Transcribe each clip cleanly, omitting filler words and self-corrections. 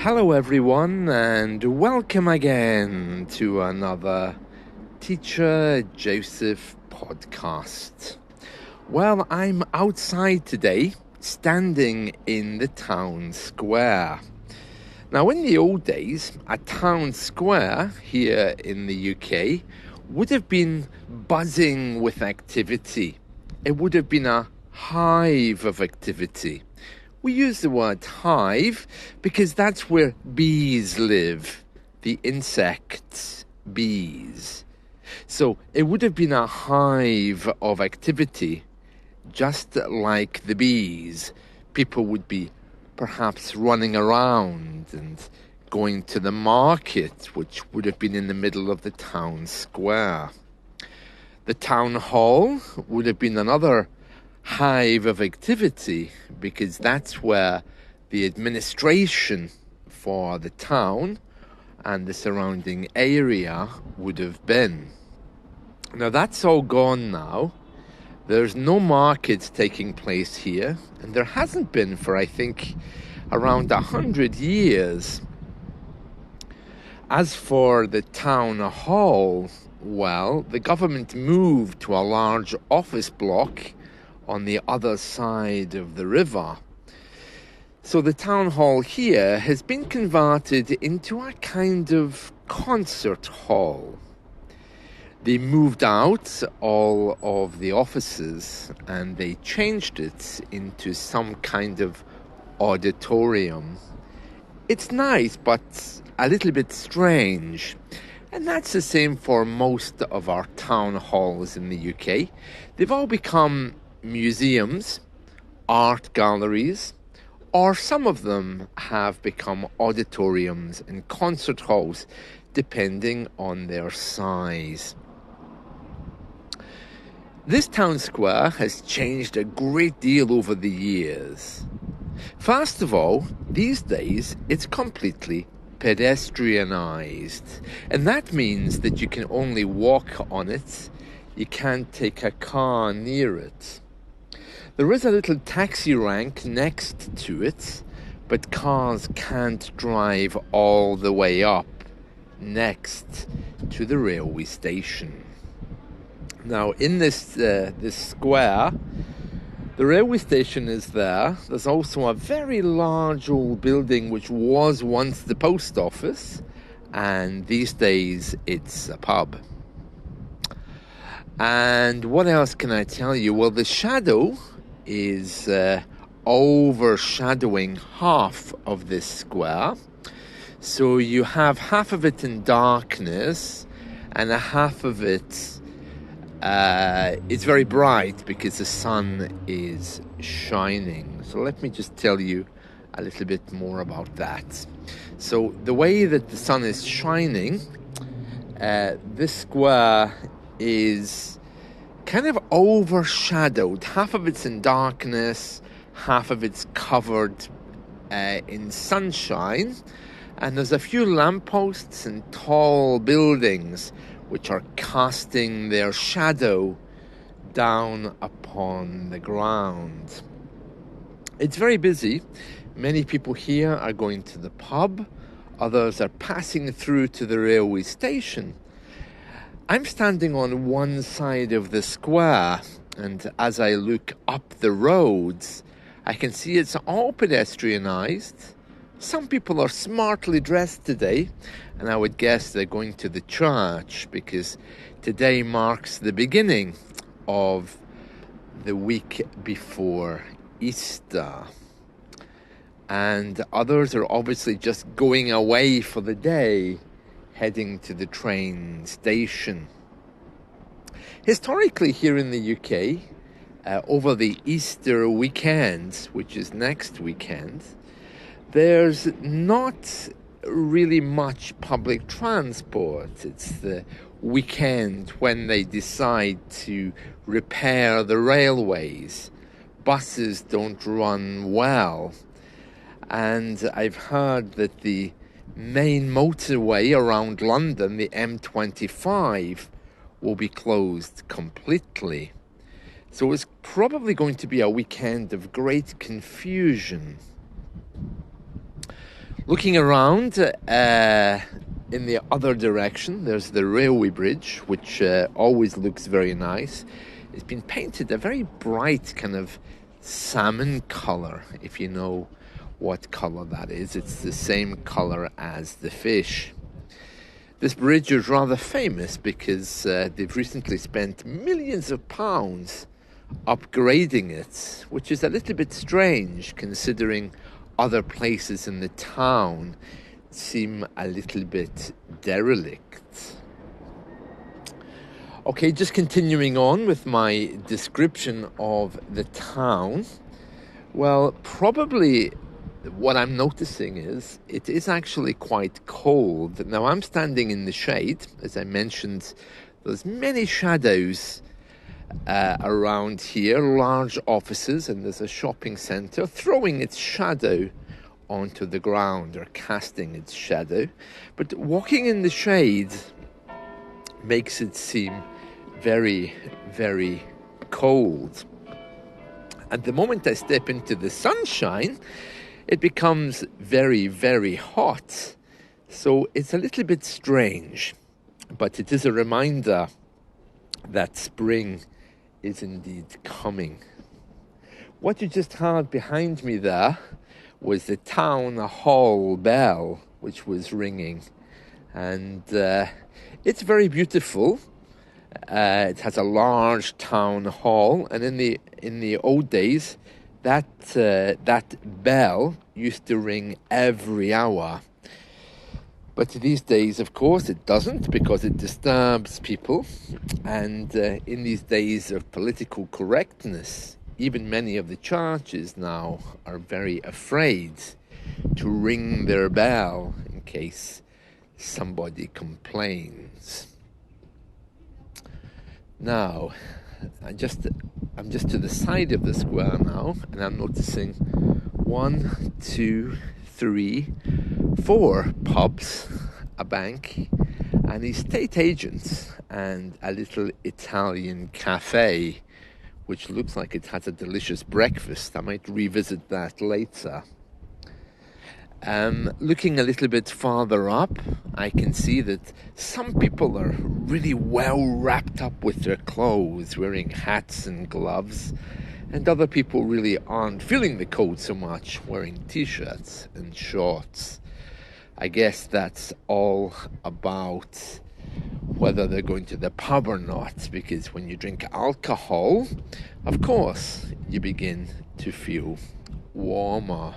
Hello, everyone, and welcome again to another Teacher Joseph podcast. Well, I'm outside today, standing in the town square. Now, in the old days, a town square here in the UK would have been buzzing with activity. It would have been a hive of activity. We use the word hive because that's where bees live, the insects, bees. So it would have been a hive of activity, just like the bees. People would be perhaps running around and going to the market, which would have been in the middle of the town square. The town hall would have been another hive of activity because that's where the administration for the town and the surrounding area would have been. Now that's all gone now. There's no market taking place here, and there hasn't been for, I think, around 100 years. As for the town hall, well, the government moved to a large office block on the other side of the river. So the town hall here has been converted into a kind of concert hall. They moved out all of the offices and they changed it into some kind of auditorium. It's nice, but a little bit strange. And that's the same for most of our town halls in the UK. They've all become museums, art galleries, or some of them have become auditoriums and concert halls, depending on their size. This town square has changed a great deal over the years. First of all, these days it's completely pedestrianised, and that means that you can only walk on it. You can't take a car near it. There is a little taxi rank next to it, but cars can't drive all the way up next to the railway station. Now, in this square, the railway station is there. There's also a very large old building which was once the post office, and these days it's a pub. And what else can I tell you? Well, the shadow is overshadowing half of this square. So you have half of it in darkness and a half of it is very bright because the sun is shining. So let me just tell you a little bit more about that. So the way that the sun is shining, this square is kind of overshadowed. Half of it's in darkness, half of it's covered in sunshine, and there's a few lampposts and tall buildings which are casting their shadow down upon the ground. It's very busy. Many people here are going to the pub, others are passing through to the railway station. I'm standing on one side of the square, and as I look up the roads, I can see it's all pedestrianised. Some people are smartly dressed today, and I would guess they're going to the church because today marks the beginning of the week before Easter. And others are obviously just going away for the day, heading to the train station. Historically, here in the UK, over the Easter weekend, which is next weekend, there's not really much public transport. It's the weekend when they decide to repair the railways. Buses don't run well. And I've heard that the main motorway around London, the M25, will be closed completely. So it's probably going to be a weekend of great confusion. Looking around in the other direction, there's the railway bridge, which always looks very nice. It's been painted a very bright kind of salmon color, if you know what color that is. It's the same color as the fish. This bridge is rather famous because they've recently spent millions of pounds upgrading it, which is a little bit strange considering other places in the town seem a little bit derelict. Okay, just continuing on with my description of the town. Well, probably what I'm noticing is it is actually quite cold. Now, I'm standing in the shade. As I mentioned, there's many shadows around here, large offices, and there's a shopping centre throwing its shadow onto the ground, or casting its shadow. But walking in the shade makes it seem very, very cold. At the moment I step into the sunshine, it becomes very, very hot. So it's a little bit strange, but it is a reminder that spring is indeed coming. What you just heard behind me there was the town hall bell, which was ringing. And it's very beautiful. It has a large town hall, and in the old days, that bell used to ring every hour. But these days, of course, it doesn't, because it disturbs people. And in these days of political correctness, even many of the churches now are very afraid to ring their bell in case somebody complains. Now, I'm just to the side of the square now, and I'm noticing 1, 2, 3, 4 pubs, a bank, an estate agent, and a little Italian cafe, which looks like it has a delicious breakfast. I might revisit that later. Looking a little bit farther up, I can see that some people are really well wrapped up with their clothes, wearing hats and gloves, and other people really aren't feeling the cold so much, wearing t-shirts and shorts. I guess that's all about whether they're going to the pub or not, because when you drink alcohol, of course, you begin to feel warmer.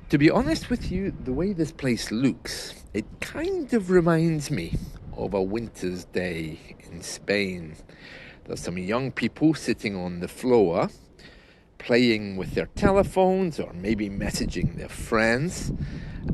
To be honest with you, the way this place looks, it kind of reminds me of a winter's day in Spain. There's some young people sitting on the floor, playing with their telephones or maybe messaging their friends.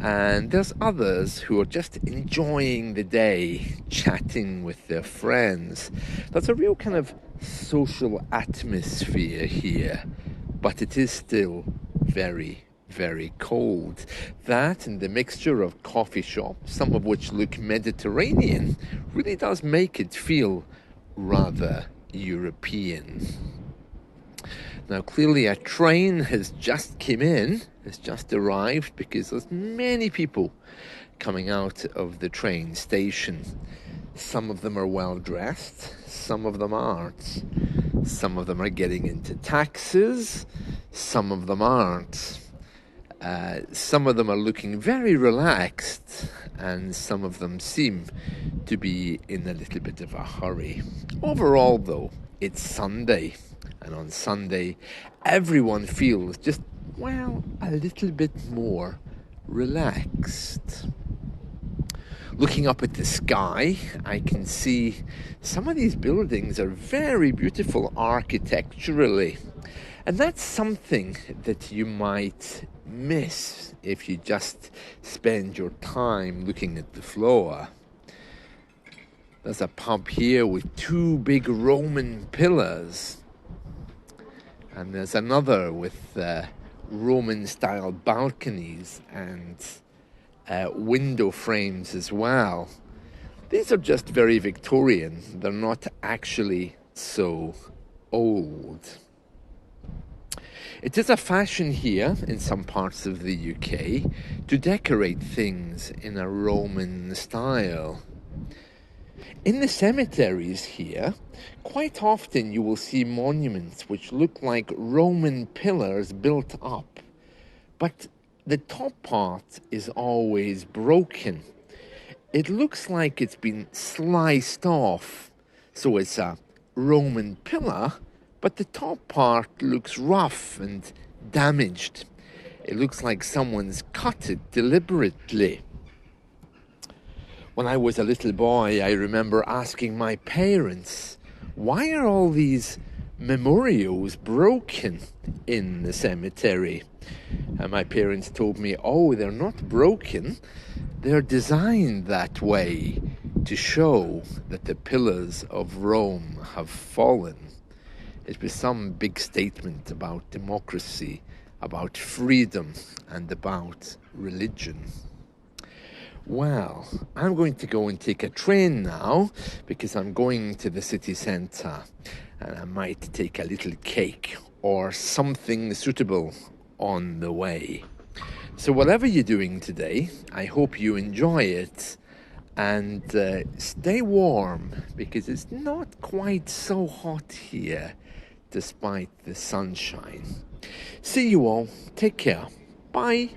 And there's others who are just enjoying the day, chatting with their friends. There's a real kind of social atmosphere here, but it is still very, very cold. That and the mixture of coffee shops, some of which look Mediterranean, really does make it feel rather European. Now, clearly a train has just arrived, because there's many people coming out of the train station. Some of them are well dressed, some of them aren't. Some of them are getting into taxis, some of them aren't. Some of them are looking very relaxed, and some of them seem to be in a little bit of a hurry. Overall, though, it's Sunday, and on Sunday, everyone feels just, well, a little bit more relaxed. Looking up at the sky, I can see some of these buildings are very beautiful architecturally. And that's something that you might miss if you just spend your time looking at the floor. There's a pub here with 2 big Roman pillars. And there's another with Roman-style balconies and window frames as well. These are just very Victorian. They're not actually so old. It is a fashion here in some parts of the UK to decorate things in a Roman style. In the cemeteries here, quite often you will see monuments which look like Roman pillars built up, but the top part is always broken. It looks like it's been sliced off, so it's a Roman pillar, but the top part looks rough and damaged. It looks like someone's cut it deliberately. When I was a little boy, I remember asking my parents, why are all these memorials broken in the cemetery? And my parents told me, oh, they're not broken. They're designed that way to show that the pillars of Rome have fallen. It was some big statement about democracy, about freedom, and about religion. Well, I'm going to go and take a train now because I'm going to the city centre and I might take a little cake or something suitable on the way. So whatever you're doing today, I hope you enjoy it and stay warm because it's not quite so hot here despite the sunshine. See you all. Take care. Bye.